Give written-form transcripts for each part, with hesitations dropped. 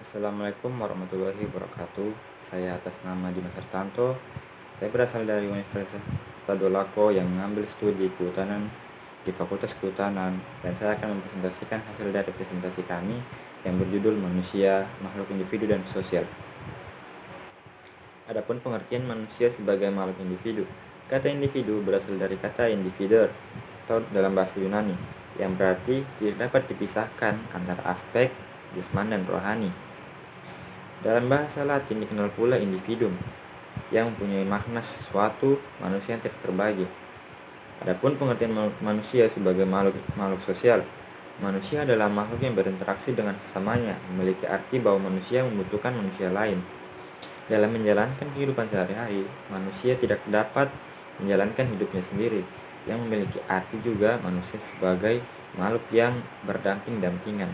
Assalamualaikum warahmatullahi wabarakatuh. Saya atas nama Dimas Hartanto. Saya berasal dari Universitas Tadolako yang mengambil studi kehutanan di Fakultas Kehutanan, dan saya akan mempresentasikan hasil dari presentasi kami yang berjudul Manusia, Makhluk Individu dan Sosial. Adapun pengertian manusia sebagai makhluk individu. Kata individu berasal dari kata individer atau dalam bahasa Yunani, yang berarti tidak dapat dipisahkan antara aspek jasmani dan rohani. Dalam bahasa Latin dikenal pula individuum, yang mempunyai makna sesuatu manusia yang tidak terbagi. Adapun pengertian manusia sebagai makhluk sosial. Manusia adalah makhluk yang berinteraksi dengan sesamanya, memiliki arti bahwa manusia membutuhkan manusia lain. Dalam menjalankan kehidupan sehari-hari, manusia tidak dapat menjalankan hidupnya sendiri, yang memiliki arti juga manusia sebagai makhluk yang berdamping-dampingan.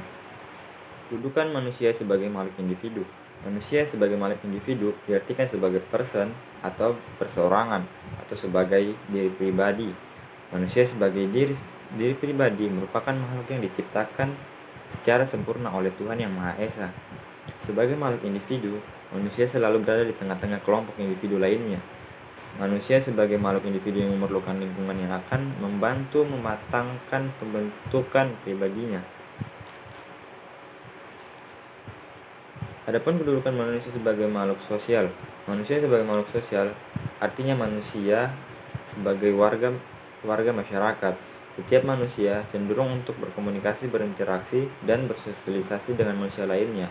Dudukan manusia sebagai makhluk individu. Manusia sebagai makhluk individu diartikan sebagai person atau perseorangan atau sebagai diri pribadi. Manusia sebagai diri pribadi merupakan makhluk yang diciptakan secara sempurna oleh Tuhan Yang Maha Esa. Sebagai makhluk individu, manusia selalu berada di tengah-tengah kelompok individu lainnya. Manusia sebagai makhluk individu yang memerlukan lingkungan yang akan membantu mematangkan pembentukan pribadinya. Adapun kedudukan manusia sebagai makhluk sosial. Manusia sebagai makhluk sosial artinya manusia sebagai warga masyarakat. Setiap manusia cenderung untuk berkomunikasi, berinteraksi, dan bersosialisasi dengan manusia lainnya.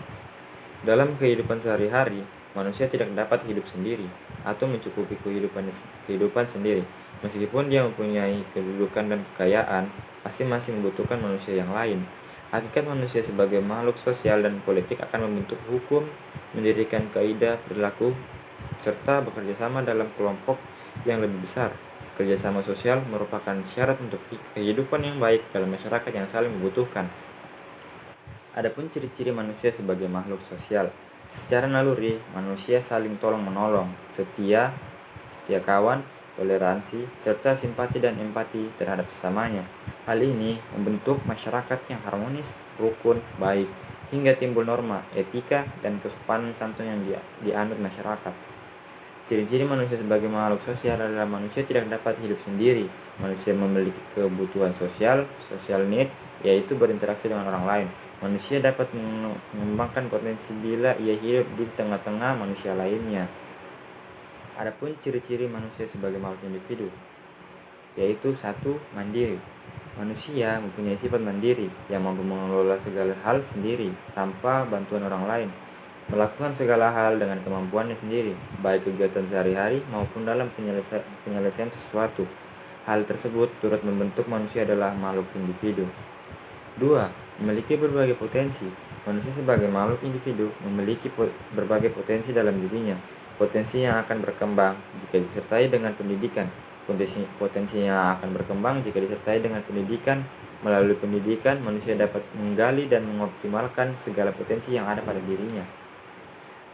Dalam kehidupan sehari-hari, manusia tidak dapat hidup sendiri atau mencukupi kehidupan sendiri. Meskipun dia mempunyai kedudukan dan kekayaan, pasti masih membutuhkan manusia yang lain. Hakikat manusia sebagai makhluk sosial dan politik akan membentuk hukum, mendirikan kaidah berlaku, serta bekerja sama dalam kelompok yang lebih besar. Kerjasama sosial merupakan syarat untuk kehidupan yang baik dalam masyarakat yang saling membutuhkan. Adapun ciri-ciri manusia sebagai makhluk sosial. Secara naluri, manusia saling tolong-menolong, setia kawan, toleransi, serta simpati dan empati terhadap sesamanya. Hal ini membentuk masyarakat yang harmonis, rukun, baik, hingga timbul norma, etika, dan kesopanan santun yang dianut masyarakat. Ciri-ciri manusia sebagai makhluk sosial adalah manusia tidak dapat hidup sendiri. Manusia memiliki kebutuhan social needs, yaitu berinteraksi dengan orang lain. Manusia dapat mengembangkan potensi bila ia hidup di tengah-tengah manusia lainnya. Adapun ciri-ciri manusia sebagai makhluk individu, yaitu 1. Mandiri. Manusia mempunyai sifat mandiri yang mampu mengelola segala hal sendiri tanpa bantuan orang lain, melakukan segala hal dengan kemampuannya sendiri, baik kegiatan sehari-hari maupun dalam penyelesaian sesuatu. Hal tersebut turut membentuk manusia adalah makhluk individu. 2. Memiliki berbagai potensi. Manusia sebagai makhluk individu memiliki berbagai potensi dalam dirinya. Potensi yang akan berkembang jika disertai dengan pendidikan. Potensi yang akan berkembang jika disertai dengan pendidikan. Melalui pendidikan, manusia dapat menggali dan mengoptimalkan segala potensi yang ada pada dirinya.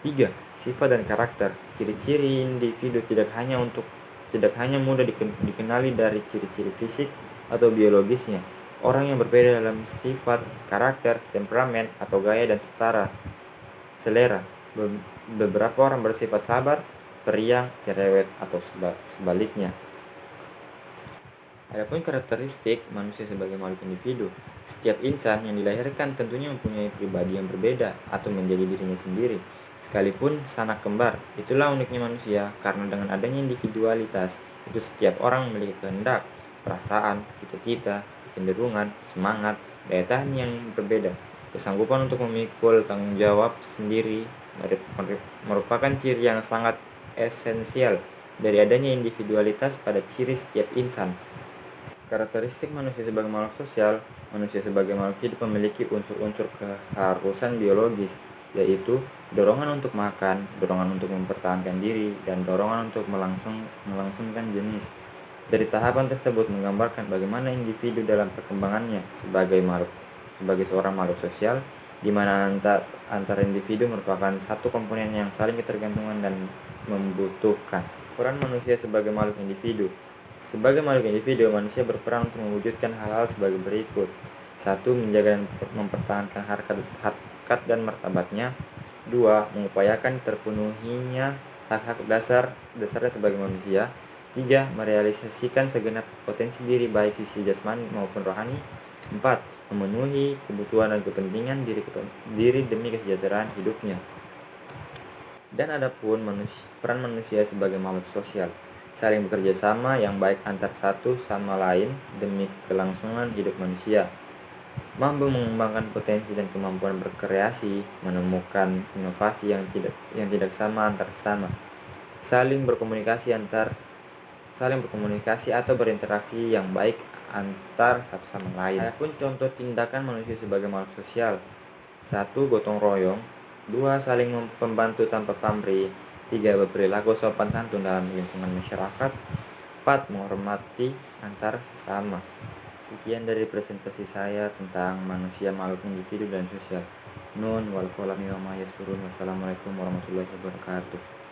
3. Sifat dan karakter. Ciri-ciri individu tidak hanya mudah dikenali dari ciri-ciri fisik atau biologisnya. Orang yang berbeda dalam sifat, karakter, temperamen, atau gaya dan selera. Beberapa orang bersifat sabar, periang, cerewet, atau sebaliknya. Adapun karakteristik manusia sebagai makhluk individu. Setiap insan yang dilahirkan tentunya mempunyai pribadi yang berbeda atau menjadi dirinya sendiri, sekalipun sanak kembar. Itulah uniknya manusia, karena dengan adanya individualitas, itu setiap orang memiliki kehendak, perasaan, cita-cita, kecenderungan, semangat, daya tahan yang berbeda. Kesanggupan untuk memikul tanggung jawab sendiri merupakan ciri yang sangat esensial dari adanya individualitas pada ciri setiap insan. Karakteristik manusia sebagai makhluk sosial. Manusia sebagai makhluk hidup memiliki unsur-unsur keharusan biologis, yaitu dorongan untuk makan, dorongan untuk mempertahankan diri, dan dorongan untuk melangsungkan jenis. Dari tahapan tersebut menggambarkan bagaimana individu dalam perkembangannya sebagai seorang makhluk sosial, di mana antara individu merupakan satu komponen yang saling ketergantungan dan membutuhkan. Peran manusia sebagai makhluk individu. Sebagai makhluk individu, manusia berperan untuk mewujudkan hal-hal sebagai berikut. 1. Menjaga dan mempertahankan harkat dan martabatnya. 2. Mengupayakan terpenuhinya hak-hak dasarnya sebagai manusia. 3. Merealisasikan segenap potensi diri baik sisi jasmani maupun rohani. 4. Memenuhi kebutuhan dan kepentingan diri demi kesejahteraan hidupnya. Dan adapun peran manusia sebagai makhluk sosial, saling bekerja sama yang baik antar satu sama lain demi kelangsungan hidup manusia, mampu mengembangkan potensi dan kemampuan berkreasi, menemukan inovasi yang tidak sama antar sesama, saling berkomunikasi atau berinteraksi yang baik antar satu sama lain. Adapun contoh tindakan manusia sebagai makhluk sosial: 1. Gotong royong. 2. Saling membantu tanpa pamrih. 3. Berperilaku sopan santun dalam lingkungan masyarakat. 4. Menghormati antar sesama. Sekian dari presentasi saya tentang manusia, makhluk individu dan sosial. Nun wal qalam wa ma yasturun. Wassalamualaikum warahmatullahi wabarakatuh.